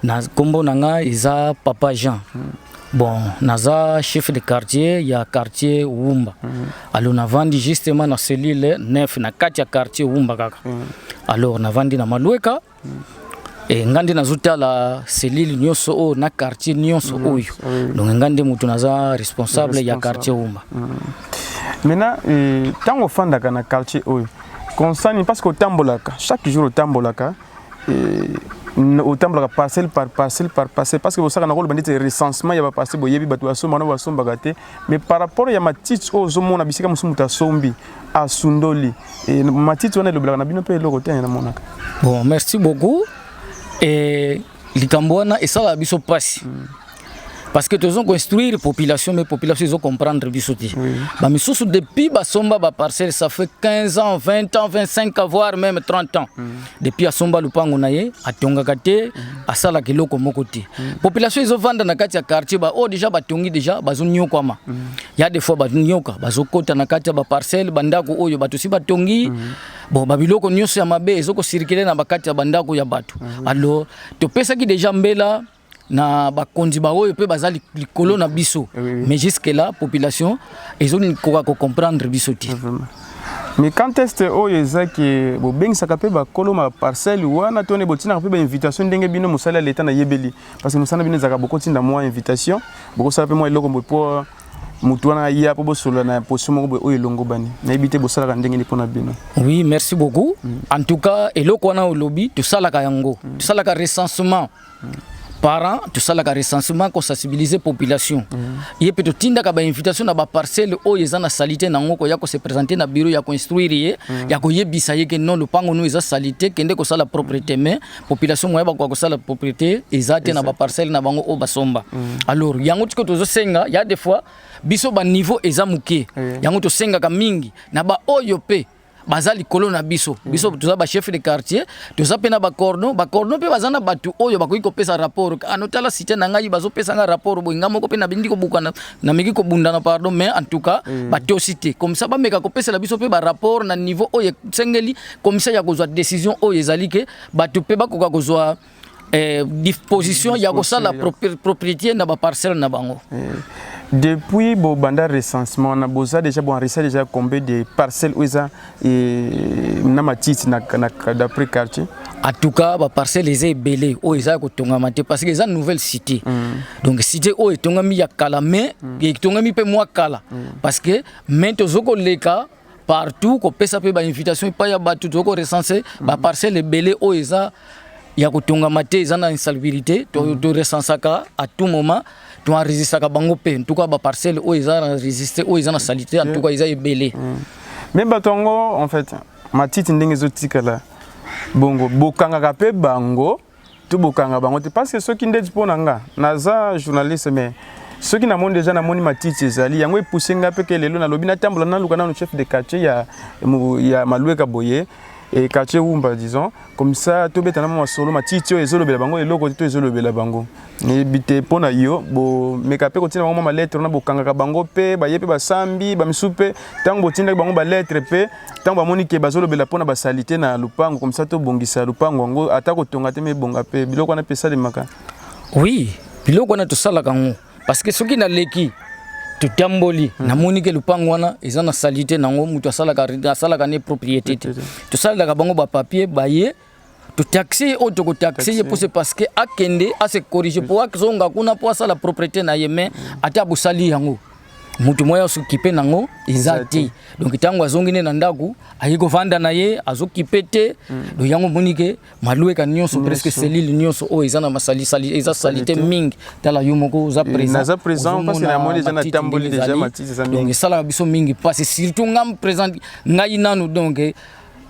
na kombo nanga isa Papa Jean. Bon, naza chef de quartier ya quartier Wumba. Alors na vandi justement na cellule 9 na kati ya quartier Wumba kaka. Alors na vandi na Malueka. Et ngandi nazuta la cellule nyonso o na quartier nyonso oyo. Donc ngandi mutu naza responsable ya quartier Wumba. Maintenant, tango fandaka na quartier oyo. Constant parce que tambolaka, chaque jour tambolaka au tambolaka parcelle par parcelle parce que vous savez na rôle bandit recensement ya ba passer boyebi batu asomba na basomba gate mais par rapport ya matiti o zomo na bisika musumuta sombi a sundoli et matiti on est le blanc na bino pe le côté na monaka. Bon, merci beaucoup. Et likambwana et ça la biso passe. Parce que tous ont construire population, mais population ils ont comprendre bisoti. Bah mais sous depuis basomba ba parcelle ça fait 15 ans, 20 ans, 25 ans voire même 30 ans. Depuis asomba lupango naye atonga kate asala kiloko mokoti. Population ils ont vendre na kati ya quartier ba oh déjà batongi déjà bazonyo kwama. Il y a des fois bazonyoka bazokota na kati ya ba parcelle bandako oyo batu si batongi. Bon babiloko nyonso ya mabe ezoko circuler na bakati ya bandako ya batu. Alors to pesa ki déjà mbela na bakonzi ba oyo pe bazali likolo na biso mais jusque là population ils ont ko comprendre biso ti. Mais quand est-ce oyo ezaki bo bengisaka pe ba kolo ma parcelle wana tone botina pe ba invitation ndenge bino musala l'état na yebeli parce que musana bino zaka boko tinda moi invitation boko sala pe moi eloko mbo po mutu wana ya po bosolo na position moko oyo longo bani na ebité bosala ka ndenge ni pona bino. Oui, merci beaucoup. En tout cas eloko wana olobi to sala ka yango to sala ka recensement parents, tout ça la recensement qu'on sensibiliser population. Il peut tinda ka ba invitation na ba parcelle o yeza na salité na ngoko ya ko se présenter na bureau ya construire ya ko yebisa ye que non le pango no eza salité kende ko sala propriété mais population moya ba ko sala propriété ezate na ba parcelle na bango o basomba. Alors yango tiko tozo senga ya des fois biso ba niveau ezamuke yango to senga ka mingi na ba oyo pe bazali kolo na biso biso tuza ba chef de quartier tuza pena ba cordon pe bazana batu oyo bakoki kopesa rapport anotala cité na ngai bazo pesa nga rapport bo ngamo ko pena bindi ko bukana na miki ko bundana pardon mais en tout cas bato cité comme ça ba meka kopesa la biso pe ba rapport na niveau oyo sengeli comme ça ya kozwa décision oyo ezali ke batu pe bakoka kozwa disposition ya kosala propriété na ba parcelle na bango. Depuis le banda recensement, on a déjà enregistré déjà combien de parcelles où ça d'après quartier. En tout cas, les parcelles sont belées où ils ont parce que c'est une nouvelle cité. Donc cité où ils ont mis à Kala mais ils ont mis peu moins Kala parce que maintenant les cas partout qu'on peut s'appeler invitation pas y a battu tout recensé les parcelles belées où ils ont ya kotonga mate ezana insalubrité to recensaka à tout moment to enregistrer ka bango pe en tout cas ba parcelle o ezana résister o ezana salité en tout cas eza ebelé mais batongo en fait matiti ndenge zotika la bongo bokanga ka pe bango to bokanga bango parce que ceux qui ndedi pona nga naza journaliste mais ceux qui n'amont déjà namoni matiti ezali yango epoussé nga pe ke lelo na lobi na tambola na lukana no chef de quartier ya Malueka boye et quartier Wumba disons comme ça to betana mo solo matiti o ezolo bela bango eloko to ezolo bela bango ni bité pona yo bo mekape ko tina bango ma lettre na bokanga ka bango pe ba yepe ba sambi ba misupe tango botinda bango ba lettre pe tango ba moni ke bazolo bela pona ba salité na lupango comme ça to bongisa lupango ngo atako tonga te me bonga pe biloko na pesa de maka. Oui, biloko na to sala kango parce que soki na leki tu tamboli na monike lupango wana ezana salité nango mutu asalaka ne propriété tu salaka bango ba papier baye tu taxer auto ko taxer pour c'est parce que akende a se corriger pour akzonga kuna pour ça la propriété na yeme ata busali yango mutu moya s'occuper nango ezati donc tango azongine na ndaku ayiko vanda na ye azokipe te do yango monike Malueka nyonso presque cellule nyonso o ezana masali eza salité mingi tala yumoko za présent parce que na moni déjà tamboli déjà matiti za mingi donc sala biso mingi parce surtout ngam présent ngai nanu donc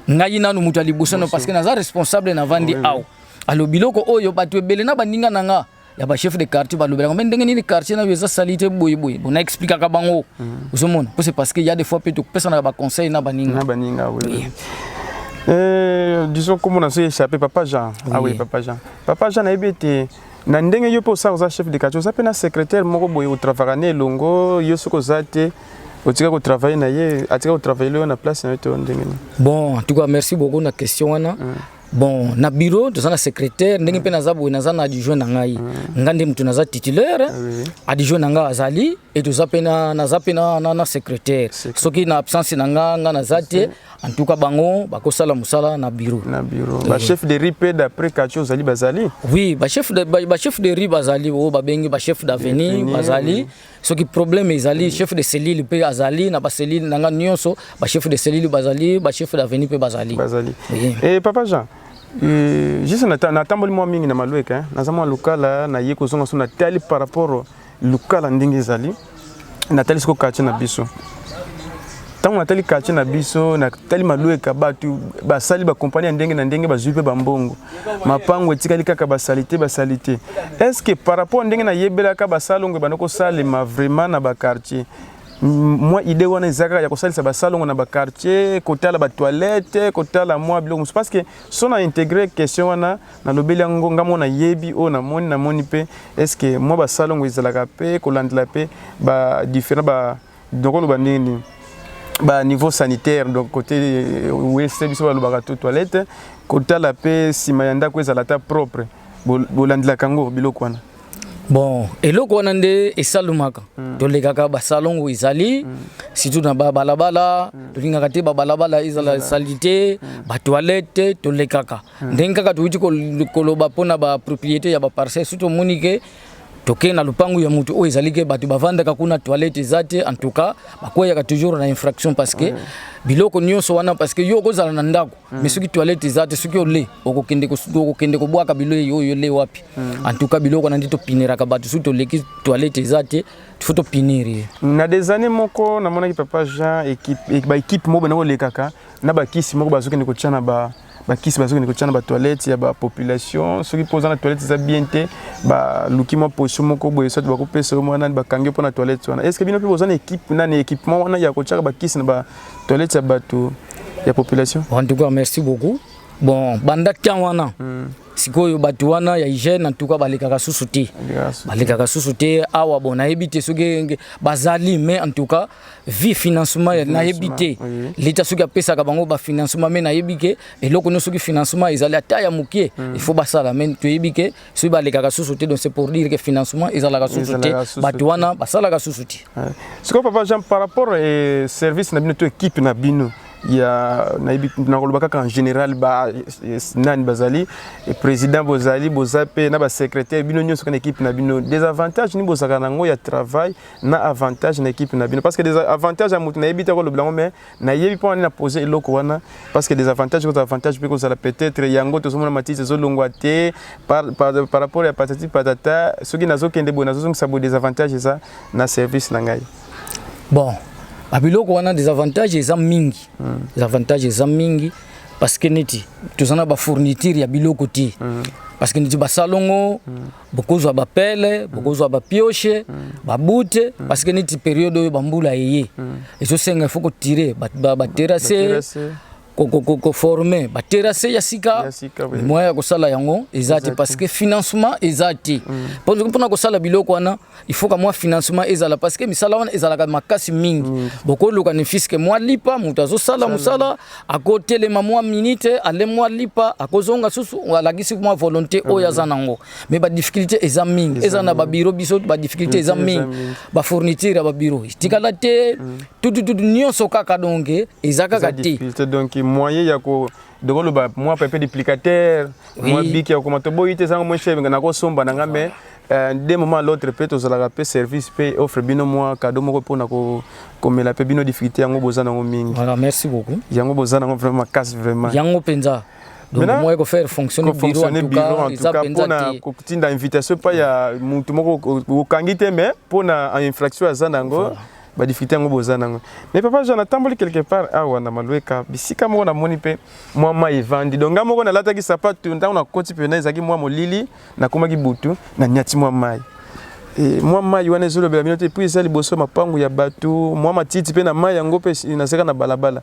ngai nanu mutu alibusana parce que naza responsable na vandi aw alo biloko oyo batu ebele na bandinga nanga ya ba chef de quartier ba lobela mais ndenge ni quartier na yeza salité boy on a expliqué ka bango uzomona parce que il y a des fois peut-être personne ba conseil na baninga oui. Disons comment on a échappé Papa Jean. Ah oui Papa Jean a été na ndenge yo po ça chef de quartier ça peut na secrétaire moko boy au travailler longo yo soko zate otika ko travailler na ye atika ko travailler na place na to ndenge. Bon en tout cas merci beaucoup na question wana bon na bureau to na secrétaire ndenge pe naza bo naza na adjoint na ngai ngande mtu naza titulaire adjoint na nga azali et to zapena naza pena na secrétaire soki na absence na nga naza te en tout cas bango bakosala musala na bureau ba chef de RIP d'après Kacho zali bazali oui ba chef de RIP bazali o ba bengi ba chef d'avenir bazali soki problème ezali chef de cellule pe azali na ba cellule na nga nyonso ba chef de cellule bazali ba chef d'avenir pe bazali et papa Jean juste na tamboli mo mingi na malweka nazama lokala na yeko zonga so na tali par rapport lokala ndingi ezali na tali siko Kacho na biso tango natali quartier na biso na tali malweka batu basali ba compagnie ndenge na ndenge ba jupe ba mbongo mapango etikali kaka ba salite est-ce que par rapport ndenge na yebela ka basalongo banoko salema vraiment na ba quartier moi idée wana ezaka ya kosalisa basalongo na ba quartier kotala ba toilette kotala moi biloko parce que so na intégrer question wana na lobeli yango ngamo na yebi o na moni pe est-ce que moi basalongo ezalaka pe kolandela pe ba différent ba donc ba nini ba niveau sanitaire donc côté ouest biso ba lobaka toilette côté la paix simayanda ko ezala ta propre bolandila kango biloko wana bon eloko wana nde esalumaka tolekaka basalongo ezali surtout na balabala tolingaka te balabala ezala salite ba toilette tolekaka ndenge kaka tuuti koloba pona ba propriété ya ba parcelle surtout monike toke na lupangu ya mutu o ezalike batu bavandaka kuna toilette zate en tout cas bakoyaka toujours na infraction parce que biloko nyonso wana parce que yo kozala na ndako mais soki toilette zate soki ole okokende ko bwaka bilo yo le wapi en tout cas biloko na ndito pineraka batu surtout leki toilette zate faut pinir na des années moko na mona ki papa Jean équipe mo bana lekaka na bakisi moko bazokende ko tchana bakisi bazokende ko tchana ba toilette ya ba population soki poza na toilette za bien te ba lukimo position moko boye soki ba kopesa mwana ba kange pona toilette wana est-ce que bino pe poza na équipe na équipement wana ya ko tchaka bakisi na ba toilette ya bato ya population en tout cas merci beaucoup bon banda wana sikoyo batu wana ya hygiène en tout cas balekaka susu te awa bona ebite soki bazali mais en tout cas vie financement na ebite l'état soki apesa ka bango ba financement mais na ebike eloko no soki financement ezali ata ya mukie il faut basala mais to ebike soki balekaka susu te donc c'est pour dire que financement ezala ka susu te batu wana basala ka susu te siko papa Jean par rapport au service na bino to équipe na bino ya na kolobaka en général ba nani bazali et président bozali bozape na ba secrétaire bino nyonso kana équipe na bino des avantages ni bozaka nango ya travail na avantage na équipe na bino parce que des avantages à mutu na ebita ko loblango mais na yebi po na poser eloko wana parce que des avantages pe ko sala peut-être yango to somona matite zo longwa te par rapport à patati patata soki nazo kende bona zo sabo des avantages ça na service na ngai bon abiloko wana des avantages eza mingi des avantages eza mingi parce que neti tozana ba fourniture ya biloko ti parce que neti basalongo bokozwa ba pelle bokozwa ba pioche ba boute parce que neti période oyo bambula yeye ezo senga faut ko tirer ba terrasser ko former ba terrasser ya sika moya ko sala yango ezati parce que financement ezati pona ko sala biloko wana il faut que moi financement ezala parce que misala wana ezala ka makasi mingi boko luka ni fiske moi lipa mutazo sala musala à côté les moi minute ale moi lipa akozonga susu alagisi moi volonté oya zanango mais ba difficulté eza mingi ezana ba bureau biso ba difficulté eza mingi ba fourniture ba bureau tikala te tout nyonso kaka donc ezaka kati donc moyen ya ko dogolo ba moi pépé duplicateur moi biki ya ko matoboyi te sango mo chef ngana ko somba na ngame des moments l'autre peut aux la paix service peut offre bino moi cadeau moko pona ko comme la paix bino difficulté yango bozana ngo mingi voilà merci beaucoup yango bozana ngo vraiment casse vraiment yango penza donc moi ko faire fonctionner bureau en tout cas pona ko tinda invitation pa ya mutu moko ko kangite mais pona en infraction azana ngo ba difficulté ngo bozana ngo mais papa j'en tamboli quelque part awa na malweka bisika moko na moni pe moi mai vandi donc ngamo na lataki sapatu ntango na koti pe na ezaki moi molili na komaki butu na nyati moi mai et moi mai wana zolo bela binote puis ça liboso mapangu ya batu moi matiti pe na mai yango pe inaseka na balabala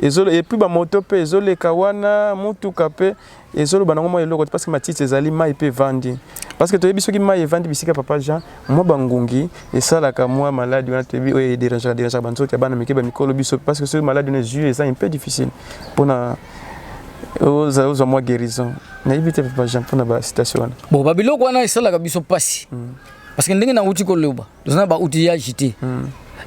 ezolo et puis ba moto pe ezolo kawana mutu kape ezolo banango moi eloko parce que matiti ezali mai pe vandi parce que to yebiso ki mai vandi bisika papa Jean moi bangungi et ça la ka moi malade wana tebi o déranger banzo ke bana mike ba mikolo biso parce que ce malade ne jeu ça un peu difficile pona aux moi guérison na ibite papa Jean pour na citation bon babiloko wana esala ka biso pasi parce que ndenge na uti ko loba tozana ba uti ya jité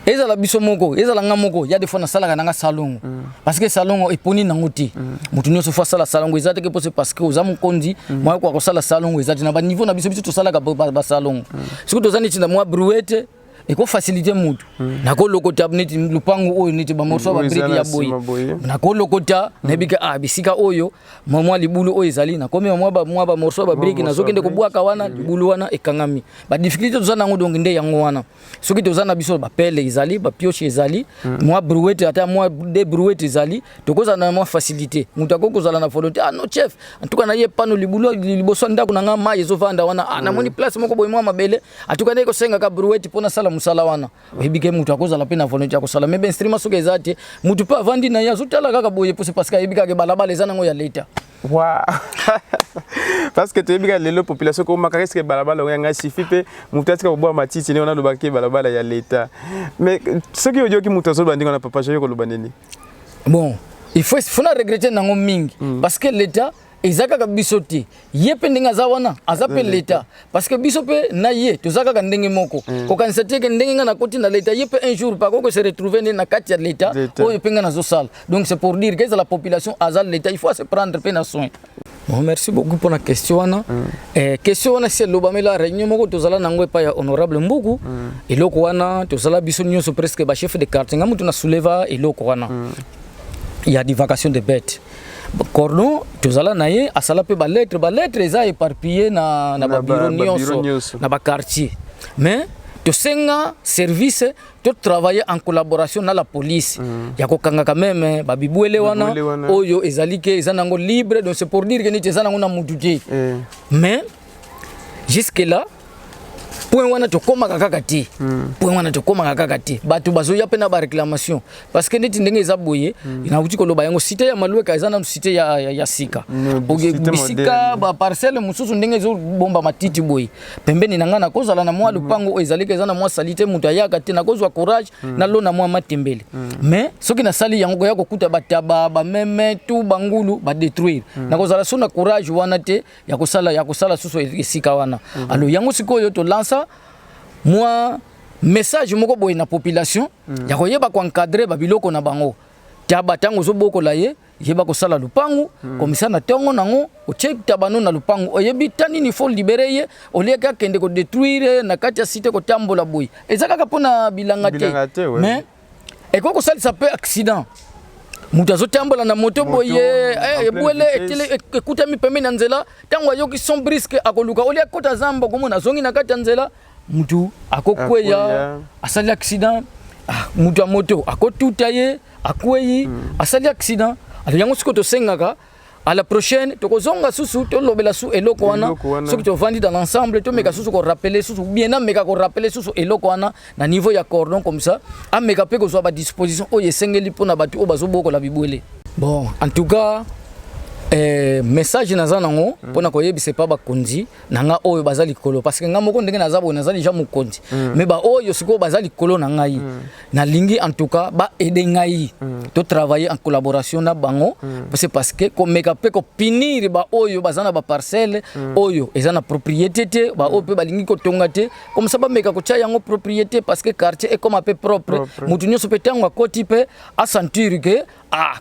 ezala biso moko ezala nga moko ya des fois na sala ka nga salongo parce que salongo eponi na ngoti mutu nyonso fa sala salongo ezate ke parce que oza mukondi moi kwa ko sala salongo ezate na ba niveau na biso to sala ka ba salongo siko tozani tinda moi brouette et ko faciliter mutu na ko lokota neti lupangu oyo neti ba morso ba brique ya boy na ko lokota na bika bisika oyo mwa libulu oyo ezali na komi mwa ba morso ba brique na zokende ko bwaka wana libulu wana ekangami ba difficulté tozana ngo donc nde yango wana soki tozana biso ba pelle ezali ba pioche ezali mwa brouette ata mwa de brouette ezali tokoza na mwa facilité mutu akoko zala na volonté no chef en tout cas na ye pano libulu liboso ndako na nga ma ezovanda wana na moni place moko boy mwa mabele atuka ne ko senga ka brouette pona sala musala wana ebike mutu akozala pe na volonté akosala mais instrument soki ezate mutu pa vandi na ya zotala kaka boye parce que ebika ke balabala ezana ngo ya leta wa parce que tu ebika lelo population ko makaka est-ce que balabala nga sifi pe mutu atika boba matiti ne ona lobaki balabala ya leta mais soki odio ki mutu azo bandinga na papa joyo ko lobaneni bon il faut regretter nango mingi parce que l'état ezaka ka bisote yepe ndenge za wana azape leta parce que bisope na ye tozaka ka ndenge moko ko kanisa teke ndenge nga na koti na leta yepe un jour pas ko se retrouver na kati ya leta oyo penga na zo sala donc c'est pour dire que la population azal leta il faut se prendre pe na soin. Bon, merci beaucoup pour la question wana question wana c'est lobamela réunion moko tozala nango pa ya honorable Mbugu eloko wana tozala biso nyonso presque ba chef de quartier ngamu tuna souleva eloko wana il y a des vacations de bêtes. Cordon, tozala naye asala pe ba lettre eza éparpillé na ba bureau nyonso na ba quartier. Mais to senga service to travailler en collaboration na la police. Ya ko kanga quand même ba bibuele wana oyo ezali ke ezanango libre donc c'est pour dire que ni ezanango na mututé. Mais jusque là point wana to koma kaka te point wana to koma kaka te bato bazoya pe na ba réclamation parce que neti ndenge eza boye ina uti ko loba yango cité ya Malueka eza na cité ya sika bisika ba parcelle mususu ndenge zo bomba matiti boye pembeni nanga na kozala na mwa lupango ezalika eza na mwa salite mutu ayaka te na kozwa courage na lo na mwa matembele mais soki na sali yango ya kokuta bataba ba meme tout bangulu ba détruire na kozala sona courage wana te ya kosala susu esika wana alors yango sikoyo to lança moi message moko boye na population ya koyeba ko encadrer ba biloko na bango taba tango zo boko la ye yeba ko sala lupangu komisa na tongo nango o check tabano na lupangu oyebi tani ni faut libérer ye o leka kende ko détruire na kati ya cité ko tambola boye ezaka kapona bilanga te mais e ko sala ça peut accident mutu azotambola na moto boye ebwele etele ekuta mi pembeni na nzela tango ayoki son brisque akoluka olia kota zamba komona zongi na kati ya nzela mutu akokweya asali accident mutu ya moto akotuta ye akweyi asali accident alors yango siko tosengaka à la prochaine tokozonga susu tolobela su eloko wana soki tovandi dans l'ensemble tomeka susu ko rappeler susu bien na meka ko rappeler susu eloko wana na niveau ya cordon comme ça ameka pe ko zo ba disposition oyo esengeli pona batu o bazoboko la bibwele. Bon en tout cas message naza nango pona koyebisa pa bakonzi nanga oyo bazali kolo parce que nga moko ndenge nazabo nazali ja mukonzi mais ba oyo siko bazali kolo na ngai na lingi en tout cas ba aider ngai to travailler en collaboration na bango parce que comme meka pe ko pinir ba oyo bazana ba parcelle oyo ezana propriété te ba oyo pe ba lingi ko tonga te comme ça ba meka ko tia yango propriété parce que quartier est comme un peu propre mutu nyoso pe tango akoti pe a sentir que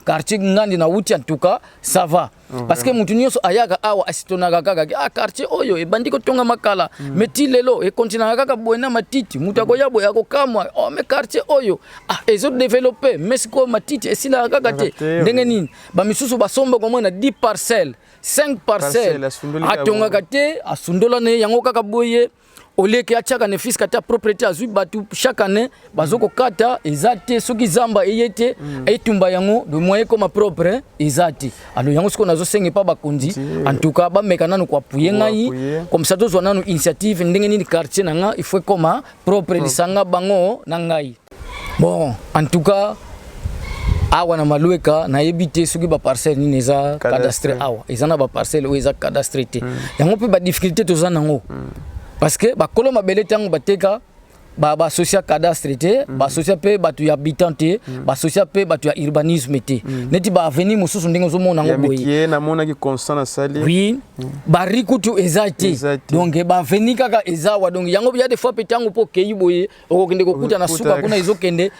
quartier ngandi na wuti en tout cas ça va parce que mutu nyoso ayaka awa asitonaka kaka quartier oyo e bandiko tonga makala meti lelo e continue kaka boena matiti mutu akoya boya ko kamwa mais quartier oyo ezo développer mais siko matiti esila kaka te ndenge nini ba misusu basomba ko mona 10 parcelles 5 parcelles atonga kate asundola ne yango kaka boye oleke achaka ne fisika ta propriété azui batu chaque année bazoko kata ezate soki zamba eyete etumba yango de moyen comme propre ezate alors yango siko nazo senge pa bakonzi en tout cas ba meka nanu kwa puye ngai comme ça tozwa nanu initiative ndenge nini quartier nanga il faut comme propre lisanga bango na ngai. Bon en tout cas awa na Malueka na ebité soki ba parcelle ni neza cadastre awa ezana ba parcelle o eza cadastre te yango pe ba difficulté tozana nango parce que bakolo mabele tango bateka ba social cadastre te ba social pe batu ya habitant te ba social pe batu ya urbanisme te neti ba avenir mususu ndenge zo mona ngo boye ya na mona ki constant na sali oui ba rikutu ezate donc ba avenir kaka ezawa donc yango ya des fois petango po keyi boye okokende kokuta na suka kuna ezokende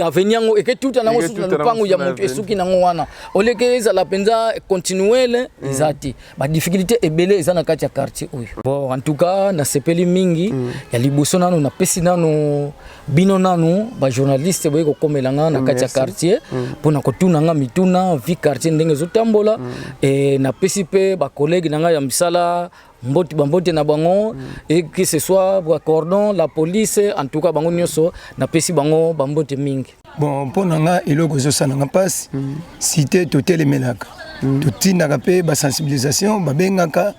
avenir ngo eketuta nango susu na lupango ya mutu esuki nango wana oleke ezala penza continuelle ezate ba difficulté ebele ezana kati ya quartier oyo bon en tout cas na sepeli mingi ya liboso nano na nano bino nano ba journaliste boye ko komelanga na kati ya quartier pona ko tunanga mituna vi quartier ndenge zo tambola et na pesi pe ba collègue nanga ya misala mbote na bango et que ce soit ba cordon la police en tout cas bango nyoso na pesi bango bambote mingi bon pona nga eloko zo sananga passe cité totel melaka totinaka pe ba sensibilisation ba bengaka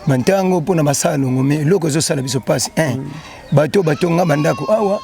mantango pona basalongo mais eloko zo sala biso passe bato batonga bandako awa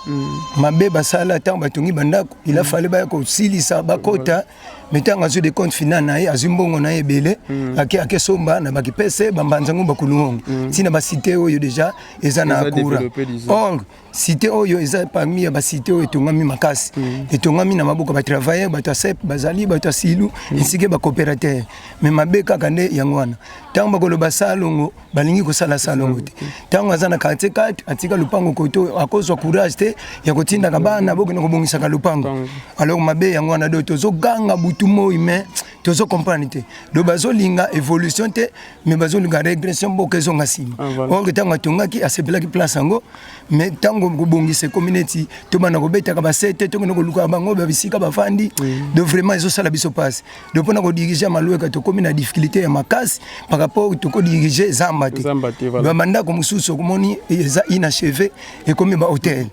mabe basala tant batongi bandako il a fallu ba ko silisa bakota metanga zo de compte final na ye azumbongo na ebele ake somba na bakipese bambanzango bakulungo tina ba cité oyo déjà ezana akura or cité oyo eza parmi ya ba cité oyo tongami makasi etongami na maboko ba travailler ba sep bazali ba silu insike ba coopérateur mais mabe kaka nde yangwana tant ba koloba salongo balingi ko sala salongo te tant azana 44 atika lupango koto akozwa courage te ya kotinda ka bana boko na kobongisa ka lupango alors mabe yangwana do tozo ganga butu moi mais tozo comprendre te do bazo linga évolution te mais bazo linga régression boko ezonga sima or tant atongaki asepelaki place ngo mais tango kobongisa community to bana kobeta ka basete to ngoko luka bango ba bisika bafandi de vraiment ezo sala biso passe de pona ko diriger maloueka to komi na difficulté ya makasi par rapport to ko diriger zambate ba manda ko mususu komoni eza inachevé et komi ba hôtel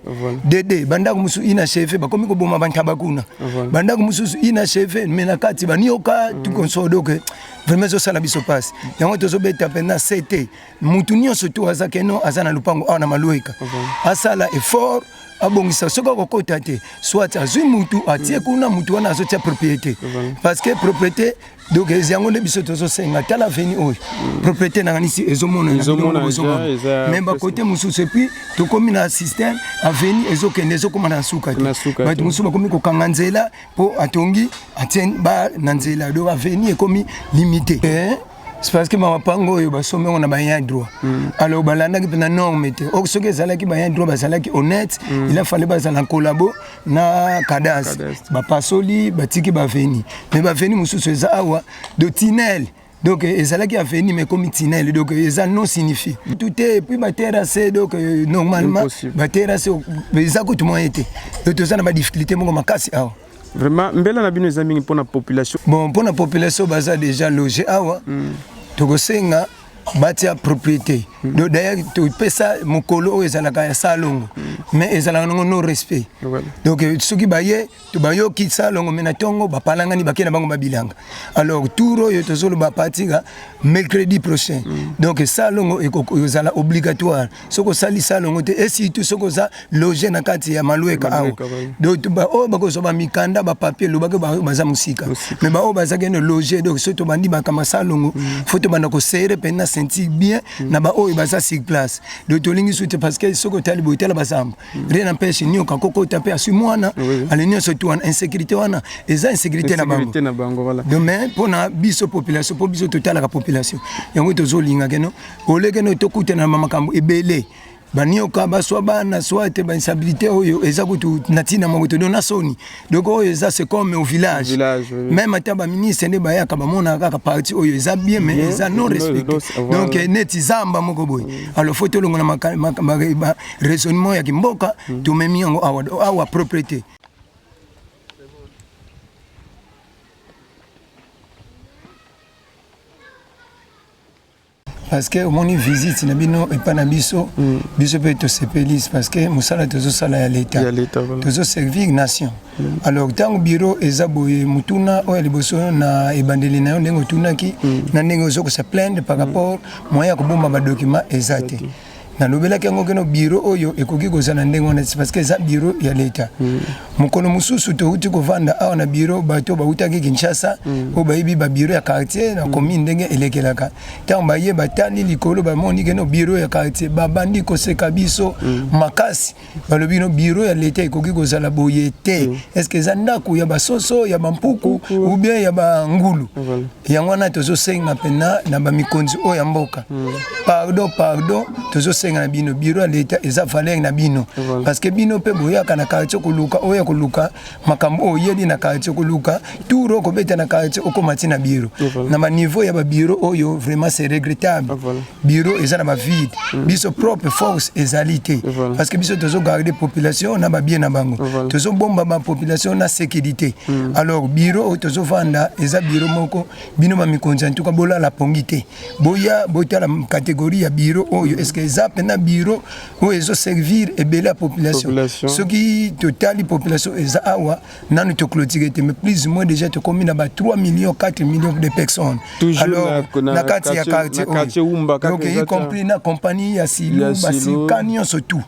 dede banda ko mususu inachevé ba komi ko boma bantaba kuna banda ko mususu inachevé mais na kati ba nioka tu konsodo que vraiment ezo sala biso passe yango tozo beta pena CT mutu nyonso to azakeno azana lupango ana maloueka asala effort abongisa soka kokota te soit azui mutu atie kuna mutu wana azotia propriété parce que propriété donc ezango ne biso tozo senga tala veni oyo propriété na nisi ezomona mais ba côté mususu et puis to komi na système aveni ezokende ezokoma na suka te ba mususu bakomi ko kanga nzela po atongi atien ba na nzela do aveni ekomi limité c'est parce que ma pango yo basome on a ba droit alors balanda ki pena norme te o soke zala ki ba droit bazala ki honnête il a fallu bazala collabo na cadastre ba pasoli batiki ba veni mais ba veni mususu eza awa de tinel donc ezala ki a veni mais comme tinel donc eza non signifie tout est puis ba terrasse donc normalement ba terrasse eza ko tout moyen été donc ça na ba difficulté moko makasi awa vraiment mbela na bino ezami pour la population bon pour la population baza déjà logé awa tokosenga batia propriété donc d'ailleurs tu pesa mokolo ezalaka ya salongo mais ezalaka no respect donc soki baye to bayoki salongo menatongo bapalanga ni bakena bango babilanga alors touro yo tozolo bapatika mercredi prochain donc salongo ezala obligatoire soko sali salongo te et surtout soko za loger na kati ya maloueka awo donc ba o bakoso ba mikanda ba papier lo bako baza musika mais ba o baza kene loger donc soto bandi bakama salongo faut bana ko serrer pena sentir bien na ba o baza sur place de tolingi soute parce que soko tali boitela basamba rien n'empêche nyoka koko taper asu mwana alenyo surtout en insécurité wana eza insécurité na bango voilà demain pona biso population po biso total la population yango tozolinga keno olekeno tokuta na makambo ebele banioka baswa bana soit ba instabilité oyo eza kutu natina moto dona soni donc oyo eza c'est comme au village même ata ba ministre ne ba yaka ba mona kaka parti oyo eza bien mais eza non respecté donc neti zamba moko boy alors faut tolonga na raisonnement ya kimboka to memi yango awa propriété. Parce que mon visite na bino et pas na biso biso peut te sepelis parce que musala tozo sala ya l'état tozo servir nation alors tant bureau ezaboye mutuna o liboso na ebandeli na ndenge tunaki na ndenge ozoko se plaindre par rapport moyen ko bomba ba document exact na lobela kango keno bureau oyo ekoki kozana ndenge wana parce que ça bureau ya leta mokolo mususu to uti kovanda awa na bureau bato ba utaki Kinshasa o bayibi ba bureau ya quartier na commune ndenge elekelaka tant ba ye batani likolo ba moni keno bureau ya quartier babandi koseka biso makasi balobi no bureau ya leta ekoki kozala boye te est-ce que za ndako ya basoso ya bampuku ou bien ya bangulu yango wana tozo senga pena na ba mikonzi o ya mboka pardon tozo senga na bino bureau ya leta eza valeur na bino parce que bino pe boyaka na quartier koluka oya koluka makambo oyeli na quartier koluka turo ko beta na quartier okomati na bureau na ma niveau ya ba bureau oyo vraiment c'est regrettable bureau eza na ba vide biso propre force ezalité parce que biso tozo garder population na ba bien na bango tozo bomba ba population na sécurité alors bureau tozo vanda eza bureau moko bino ba mikonza en tout cas bola la pongité boya bota la catégorie ya bureau oyo est-ce que eza pena bureau o ezo servir et bela la population ce qui totali population eza awa nanu to clôturer mais plus ou moins déjà to commune ba 3 millions 4 millions de personnes alors na quartier ya quartier donc y compris na compagnie ya Silo basi camion surtout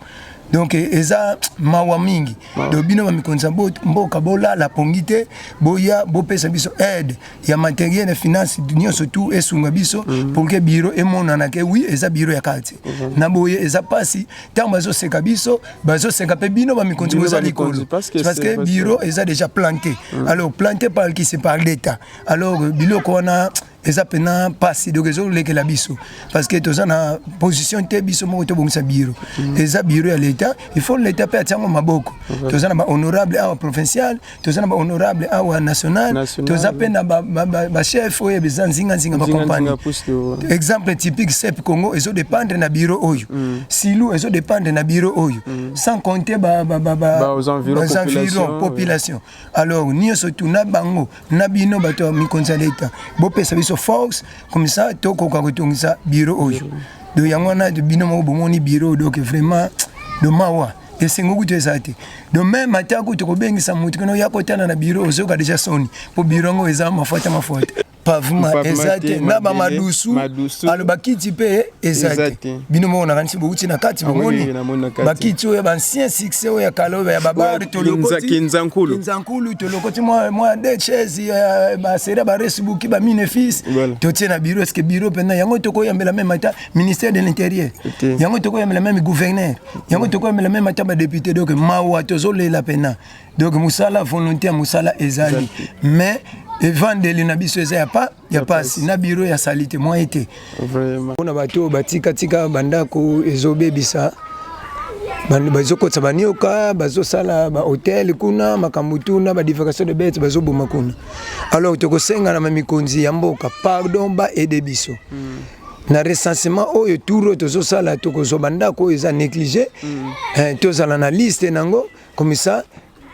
donc eza mawa mingi do bino ba mikonza mboka bola la pongité boya bo pesa biso aide ya matériel et finance d'union surtout esunga biso pour que bureau et monana ke oui eza bureau ya quartier na boye eza pasi tant bazo seka biso bazo seka pe bino ba mikonza boza likolo parce que bureau eza déjà planté alors planté par qui c'est par l'état alors biloko wana eza pena pasi donc ezo leke la biso parce que toza na position te biso moko to bongisa bureau eza bureau ya l'état il faut l'état pe atango maboko toza na ba honorable awa provincial toza na ba honorable awa national toza pe na ba chef oyo bezan zinga ba compagnie exemple typique CEP Congo ezo dépendre na bureau oyo Silu ezo dépendre na bureau oyo sans compter aux environs population alors ni surtout na bango na bino bato mikonza l'état bo pesa biso force comme ça toko ka kotongisa bureau oyo do yango na de bino mo bomoni bureau donc vraiment de mawa et c'est ngouku tezate de même atako to kobengisa mutu kono yakotana na bureau ozoka déjà soni po bureau ngo eza mafuta pavement ezate na ba madusu alobakiti pe ezate bino mo na kanisi bouti na kati bomoni bakiti oyo ba ancien succès oyo kaloba ya babari to lokoti kinzankulu to lokoti moi de chaise ba sera ba resibuki ba minefis to tena bureau est-ce que bureau pena yango to ko yambela même ata ministère de l'intérieur yango to ko yambela même gouverneur yango to ko yambela même ata ba député donc mawa to zolela pena donc musala volonté musala ezali mais et vendeli na biso eza ya pasi na bureau ya salite moi été vraiment on a bato batika bandako ezobebisa bazokotsa banioka bazosala ba hotel kuna makambutuna ba divagation de bêtes bazoboma kuna alors tokosenga na mikonzi ya mboka pardon ba aider biso na recensement oyo turo tozosala tokozobandako eza négligé tozala na liste nango comme ça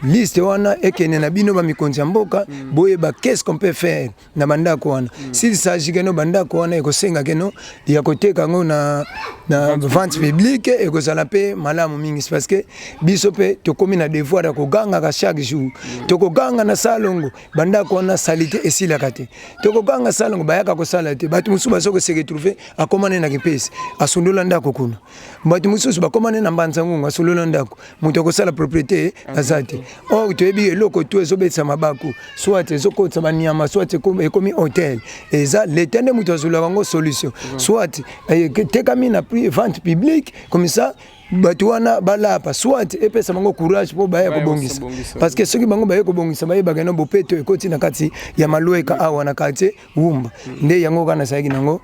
liste wana ekene na bino ba mikonzi ya mboka boye ba qu'est-ce qu'on peut faire na bandako wana s'il s'agit keno bandako wana ekosenga keno ya koteka ngo na vente publique ekozala pe malamu mingi parce que biso pe tokomi na devoir ya koganga ka chaque jour tokoganga na salongo bandako wana salite esila kate tokoganga salongo bayaka ko sala te batu musuba soko se retrouver akomane na kipesi asundola ndako kuna batu mususu bakomane na mbanza ngungu asundola ndako mutu ko sala propriété azate or toyebi eloko to ezobetsa mabaku soit ezokotsa banyama soit ekomi hôtel eza l'éternel mutu azolaka ngo solution soit tekami na prix vente publique comme ça bato wana balapa soit epesa bango courage po baya kobongisa parce que soki bango baya kobongisa baye bagana bopeto ekoti na kati ya maloeka awa na quartier wumba nde yango kana saiki nango